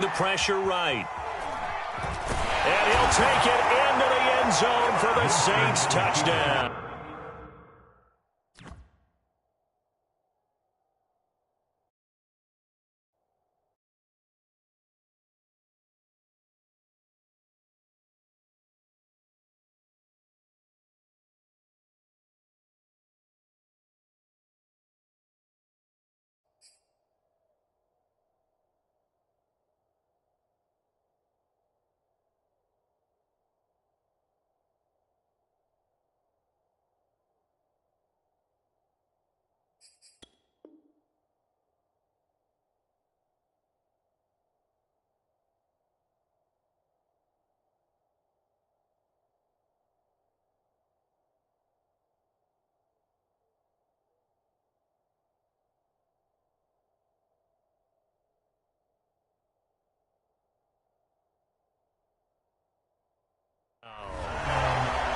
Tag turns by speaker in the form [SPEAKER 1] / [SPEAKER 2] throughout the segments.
[SPEAKER 1] The pressure right. And he'll take it into the end zone for the Saints touchdown.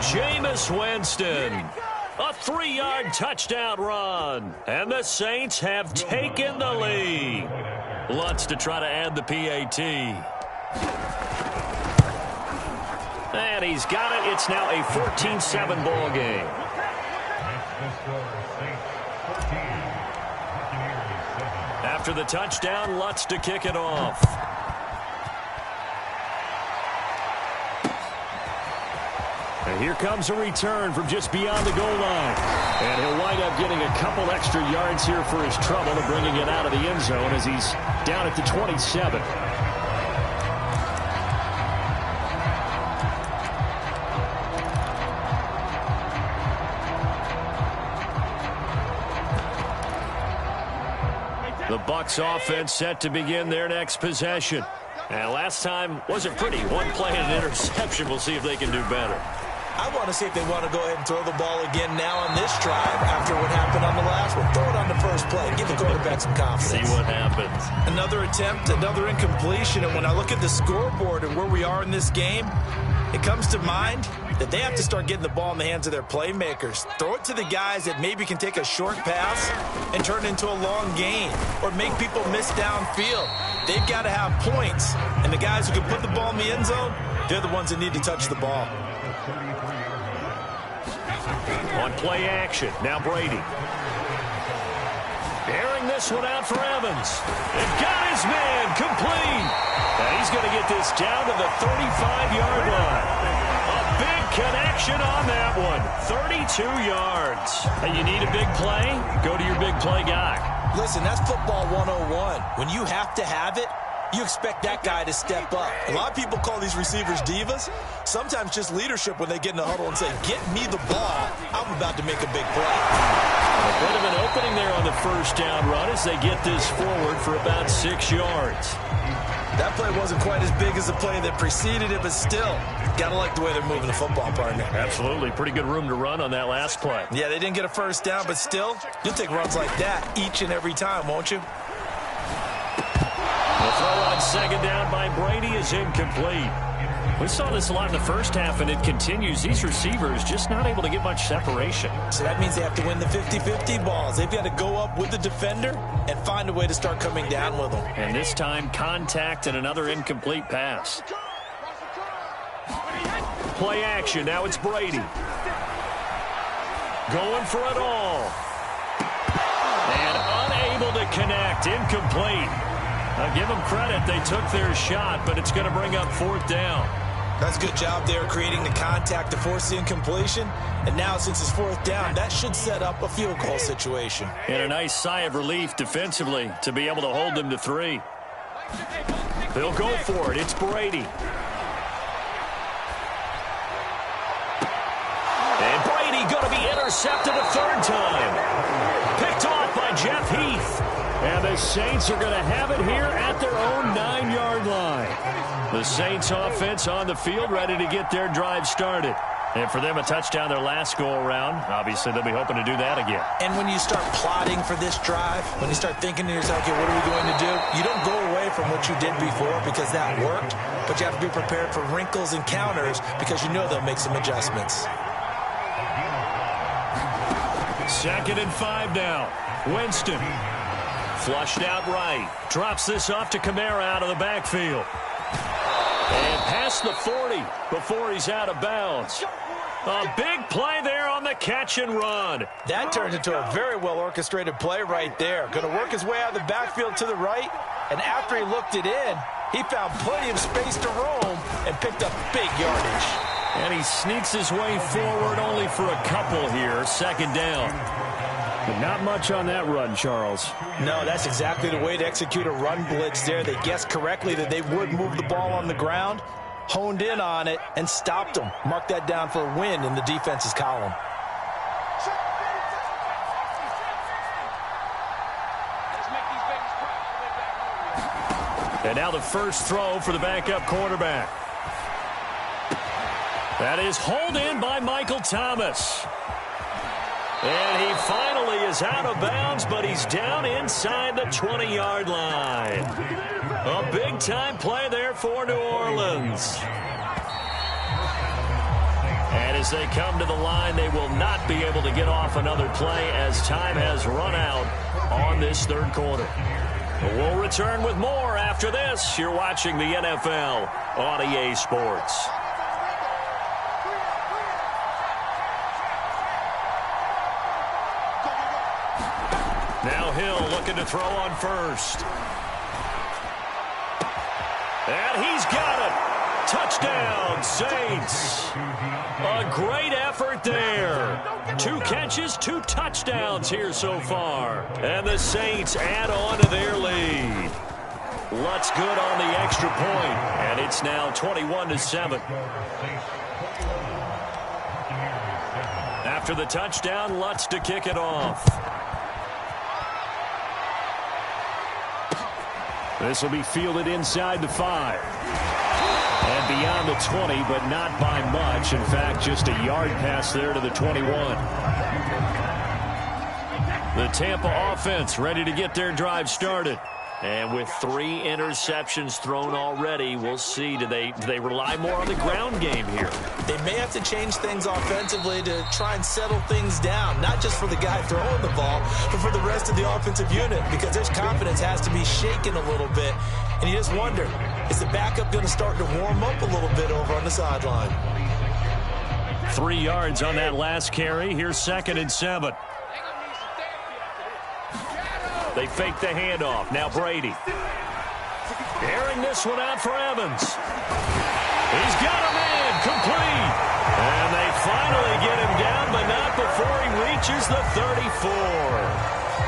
[SPEAKER 1] Jameis Winston, a 3-yard touchdown run, and the Saints have taken the lead. Lutz to try to add the PAT. And he's got it. It's now a 14-7 ball game. After the touchdown, Lutz to kick it off. And here comes a return from just beyond the goal line. And he'll wind up getting a couple extra yards here for his trouble and bringing it out of the end zone as he's down at the 27. The Bucs offense set to begin their next possession. And last time wasn't pretty. One play and an interception. We'll see if they can do better.
[SPEAKER 2] I want to see if they want to go ahead and throw the ball again now on this drive after what happened on the last one. Throw it on the first play. Give the quarterback some confidence.
[SPEAKER 1] See what happens.
[SPEAKER 2] Another attempt, another incompletion. And when I look at the scoreboard and where we are in this game, it comes to mind that they have to start getting the ball in the hands of their playmakers. Throw it to the guys that maybe can take a short pass and turn it into a long gain or make people miss downfield. They've got to have points. And the guys who can put the ball in the end zone, they're the ones that need to touch the ball.
[SPEAKER 1] On play action, now Brady. Airing this one out for Evans. And got his man complete. And he's going to get this down to the 35-yard line. A big connection on that one. 32 yards. Hey, you need a big play? Go to your big play guy.
[SPEAKER 2] Listen, that's football 101. When you have to have it, you expect that guy to step up. A lot of people call these receivers divas. Sometimes just leadership when they get in the huddle and say, get me the ball. I'm about to make a big play.
[SPEAKER 1] A bit of an opening there on the first down run as they get this forward for about 6 yards.
[SPEAKER 2] That play wasn't quite as big as the play that preceded it, but still, got to like the way they're moving the football, partner.
[SPEAKER 1] Absolutely. Pretty good room to run on that last play.
[SPEAKER 2] Yeah, they didn't get a first down, but still, you'll take runs like that each and every time, won't you?
[SPEAKER 1] The throw on second down by Brady is incomplete. We saw this a lot in the first half, and it continues. These receivers just not able to get much separation.
[SPEAKER 2] So that means they have to win the 50-50 balls. They've got to go up with the defender and find a way to start coming down with them.
[SPEAKER 1] And this time, contact and another incomplete pass. Play action. Now it's Brady. Going for it all. And unable to connect. Incomplete. I'll give them credit. They took their shot, but it's going to bring up fourth down.
[SPEAKER 2] That's a good job there creating the contact to force the incompletion. And now since it's fourth down, that should set up a field goal situation.
[SPEAKER 1] And a nice sigh of relief defensively to be able to hold them to 3. They'll go for it. It's Brady. And Brady going to be intercepted a third time. Picked off by Jeff Heath. And the Saints are going to have it here at their own 9-yard line. The Saints offense on the field ready to get their drive started. And for them, a touchdown their last go-around. Obviously, they'll be hoping to do that again.
[SPEAKER 2] And when you start plotting for this drive, when you start thinking to yourself, okay, what are we going to do? You don't go away from what you did before because that worked. But you have to be prepared for wrinkles and counters because you know they'll make some adjustments.
[SPEAKER 1] 2nd and 5 now. Winston Flushed out right. Drops this off to Kamara out of the backfield. And past the 40 before he's out of bounds. A big play there on the catch and run.
[SPEAKER 2] That turned into a very well-orchestrated play right there. Going to work his way out of the backfield to the right. And after he looked it in, he found plenty of space to roam and picked up big yardage.
[SPEAKER 1] And he sneaks his way forward only for a couple here. Second down. But not much on that run, Charles.
[SPEAKER 2] No, that's exactly the way to execute a run blitz there. They guessed correctly that they would move the ball on the ground, honed in on it, and stopped them. Mark that down for a win in the defense's column.
[SPEAKER 1] And now the first throw for the backup quarterback. That is hauled in by Michael Thomas. And he finally is out of bounds, but he's down inside the 20-yard line. A big-time play there for New Orleans. And as they come to the line, they will not be able to get off another play as time has run out on this third quarter. We'll return with more after this. You're watching the NFL on EA Sports. Now Hill looking to throw on first. And he's got it. Touchdown, Saints. A great effort there. 2 catches, 2 touchdowns here so far. And the Saints add on to their lead. Lutz good on the extra point, and it's now 21-7. After the touchdown, Lutz to kick it off. This will be fielded inside the 5. And beyond the 20, but not by much. In fact, just a yard pass there to the 21. The Tampa offense ready to get their drive started. And with 3 interceptions thrown already, we'll see. Do they rely more on the ground game here?
[SPEAKER 2] They may have to change things offensively to try and settle things down, not just for the guy throwing the ball, but for the rest of the offensive unit, because their confidence has to be shaken a little bit. And you just wonder, is the backup going to start to warm up a little bit over on the sideline?
[SPEAKER 1] 3 yards on that last carry. Here's 2nd and 7. They fake the handoff. Now Brady. Airing this one out for Evans. He's got a man complete. And they finally get him down, but not before he reaches the 34.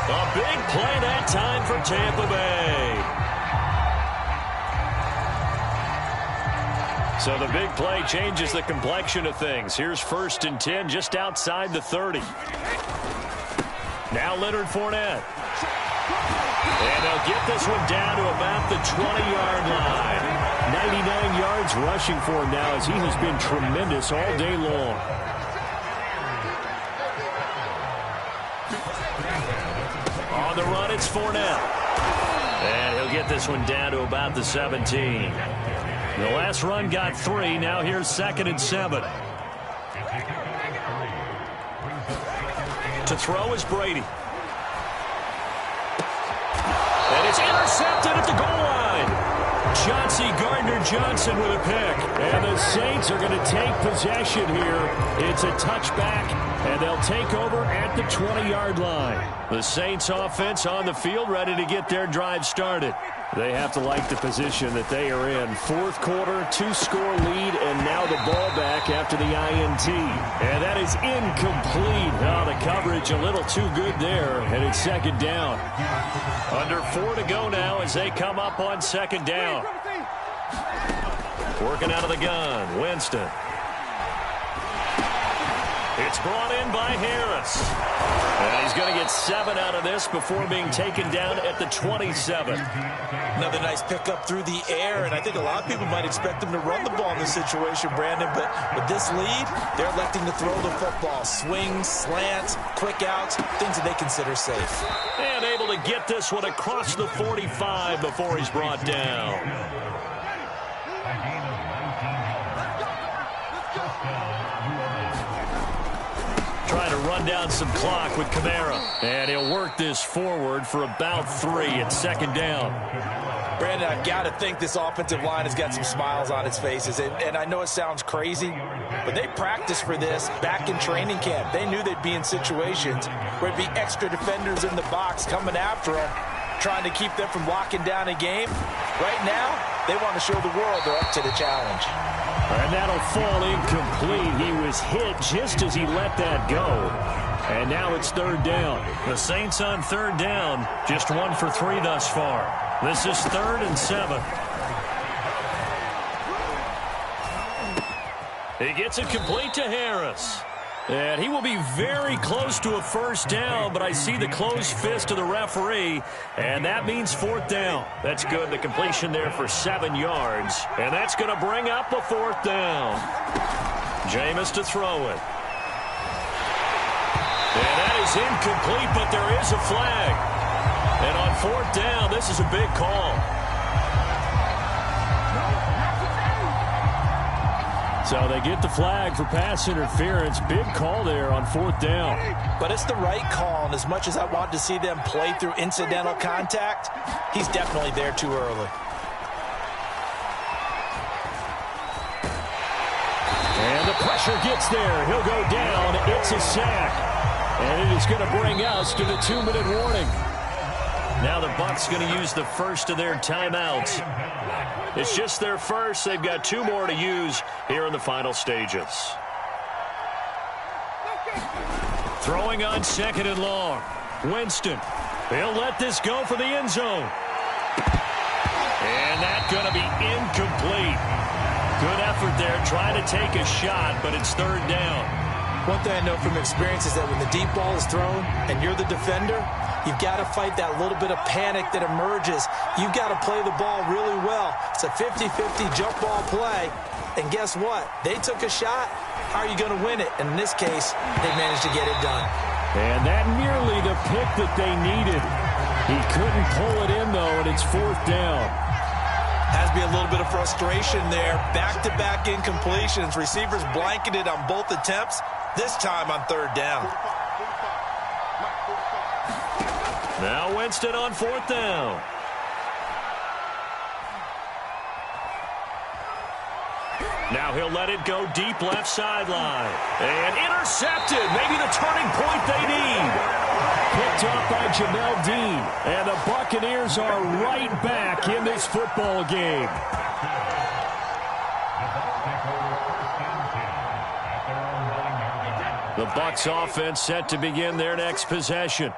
[SPEAKER 1] A big play that time for Tampa Bay. So the big play changes the complexion of things. Here's 1st and 10 just outside the 30. Now Leonard Fournette. And they'll get this one down to about the 20-yard line. 99 yards rushing for him now as he has been tremendous all day long. On the run, it's Fournette. And he'll get this one down to about the 17. The last run got 3. Now here's 2nd and 7. To throw is Brady. And it's intercepted at the goal line. Chauncey Gardner-Johnson with a pick. And the Saints are going to take possession here. It's a touchback, and they'll take over at the 20-yard line. The Saints offense on the field ready to get their drive started. They have to like the position that they are in. 4th quarter, 2-score lead, and now the ball back after the INT. And that is incomplete. Oh, the coverage a little too good there, and it's 2nd down. Under 4 to go now as they come up on 2nd down. Working out of the gun, Winston. It's brought in by Harris. And he's going to get 7 out of this before being taken down at the 27.
[SPEAKER 2] Another nice pickup through the air, and I think a lot of people might expect them to run the ball in this situation, Brandon, but with this lead, they're electing to throw the football. Swings, slants, quick outs, things that they consider safe.
[SPEAKER 1] And able to get this one across the 45 before he's brought down. Trying to run run down some clock with Kamara. And he'll work this forward for about 3 at second down.
[SPEAKER 2] Brandon, I've got to think this offensive line has got some smiles on its faces. And I know it sounds crazy, but they practiced for this back in training camp. They knew they'd be in situations where it'd be extra defenders in the box coming after them, trying to keep them from locking down a game. Right now, they want to show the world they're up to the challenge.
[SPEAKER 1] And that'll fall incomplete. He was hit just as he let that go. And now it's third down. The Saints on third down, just 1 for 3 thus far. This is 3rd and 7. He gets it complete to Harris. And he will be very close to a first down, but I see the closed fist of the referee, and that means 4th down. That's good. The completion there for 7 yards, and that's going to bring up a 4th down. Jameis to throw it. And that is incomplete, but there is a flag. And on 4th down, this is a big call. So they get the flag for pass interference. Big call there on 4th down.
[SPEAKER 2] But it's the right call, and as much as I want to see them play through incidental contact, he's definitely there too early.
[SPEAKER 1] And the pressure gets there. He'll go down. It's a sack. And it is going to bring us to the 2-minute warning. Now the Bucs going to use the first of their timeouts. It's just their first. They've got 2 more to use here in the final stages. Throwing on 2nd and long. Winston. He'll let this go for the end zone. And that's going to be incomplete. Good effort there trying to take a shot, but it's 3rd down.
[SPEAKER 2] One thing I know from experience is that when the deep ball is thrown and you're the defender, you've got to fight that little bit of panic that emerges. You've got to play the ball really well. It's a 50-50 jump ball play. And guess what? They took a shot. How are you going to win it? And in this case, they managed to get it done.
[SPEAKER 1] And that nearly the pick that they needed. He couldn't pull it in, though, and it's 4th down.
[SPEAKER 2] Has to be a little bit of frustration there. Back-to-back incompletions. Receivers blanketed on both attempts. This time on 3rd down.
[SPEAKER 1] Now Winston on 4th down. Now he'll let it go deep left sideline. And intercepted. Maybe the turning point they need. Picked up by Jamel Dean. And the Buccaneers are right back in this football game. The Bucs offense set to begin their next possession.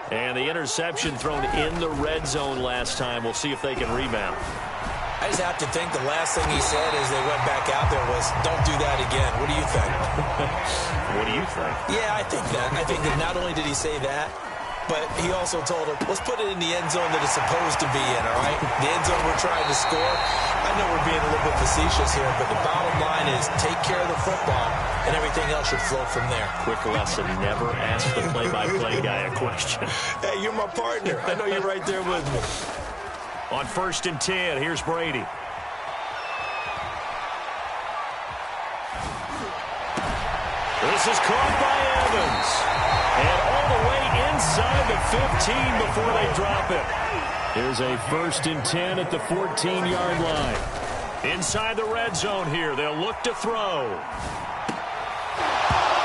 [SPEAKER 1] And the interception thrown in the red zone last time. We'll see if they can rebound.
[SPEAKER 2] I just have to think the last thing he said as they went back out there was, don't do that again. What do you think?
[SPEAKER 1] What do you think?
[SPEAKER 2] Yeah, I think that. I think that not only did he say that, but he also told him, let's put it in the end zone that it's supposed to be in, all right? The end zone we're trying to score. I know we're being a little bit facetious here, but the bottom line is take care of the football, and everything else should flow from there.
[SPEAKER 1] Quick lesson, never ask the play-by-play guy a question.
[SPEAKER 2] Hey, you're my partner. I know you're right there with me.
[SPEAKER 1] On 1st and 10, here's Brady. This is caught by Evans. And all the way inside the 15 before they drop it. Here's a 1st and 10 at the 14-yard line. Inside the red zone here. They'll look to throw.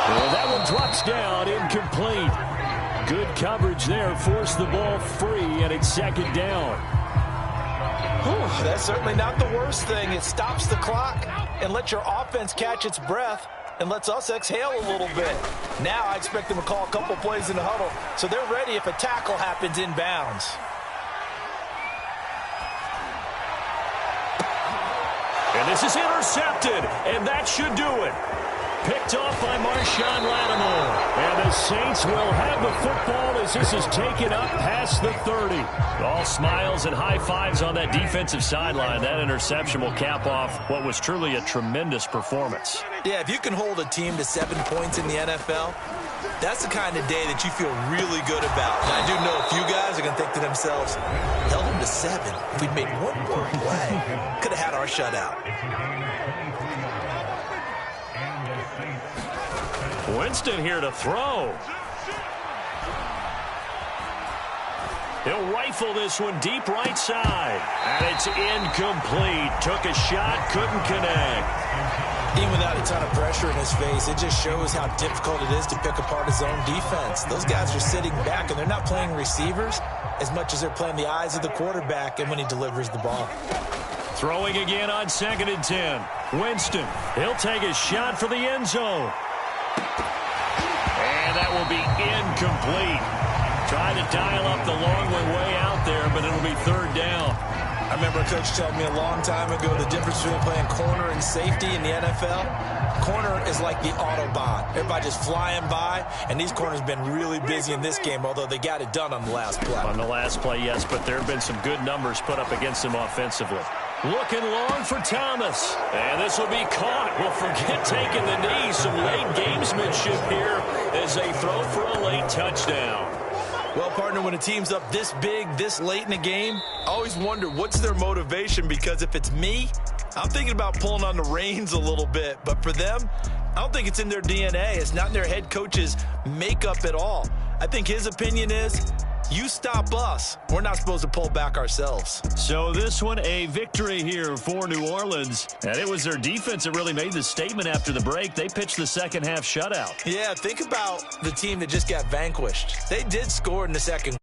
[SPEAKER 1] Well, that one drops down, incomplete. Good coverage there. Forced the ball free, and it's 2nd down.
[SPEAKER 2] Whew, that's certainly not the worst thing. It stops the clock and lets your offense catch its breath and lets us exhale a little bit. Now I expect them to call a couple plays in the huddle so they're ready if a tackle happens inbounds.
[SPEAKER 1] And this is intercepted, and that should do it. Picked off by Marshawn Lattimore. And the Saints will have the football as this is taken up past the 30. All smiles and high fives on that defensive sideline. That interception will cap off what was truly a tremendous performance.
[SPEAKER 2] Yeah, if you can hold a team to 7 points in the NFL, that's the kind of day that you feel really good about. And I do know a few guys are going to think to themselves, held them to 7. If we'd made one more play, could have had our shutout.
[SPEAKER 1] Winston here to throw. He'll rifle this one deep right side. And it's incomplete. Took a shot, couldn't connect.
[SPEAKER 2] Even without a ton of pressure in his face, it just shows how difficult it is to pick apart his own defense. Those guys are sitting back, and they're not playing receivers as much as they're playing the eyes of the quarterback and when he delivers the ball.
[SPEAKER 1] Throwing again on 2nd and 10. Winston, he'll take a shot for the end zone. And that will be incomplete. Try to dial up the long way out there, but it'll be 3rd down.
[SPEAKER 2] I remember a coach telling me a long time ago the difference between playing corner and safety in the NFL. Corner is like the Autobahn. Everybody just flying by, and these corners have been really busy in this game, although they got it done on the last play.
[SPEAKER 1] On the last play, yes, but there have been some good numbers put up against them offensively. Looking long for Thomas. And this will be caught. Well, forget taking the knee. Some late gamesmanship here as they throw for a late touchdown.
[SPEAKER 2] Well, partner, when a team's up this big, this late in the game, I always wonder what's their motivation, because if it's me, I'm thinking about pulling on the reins a little bit. But for them, I don't think it's in their DNA. It's not in their head coach's makeup at all. I think his opinion is, you stop us. We're not supposed to pull back ourselves.
[SPEAKER 1] So this one, a victory here for New Orleans. And it was their defense that really made the statement after the break. They pitched the second half shutout.
[SPEAKER 2] Yeah, think about the team that just got vanquished. They did score in the second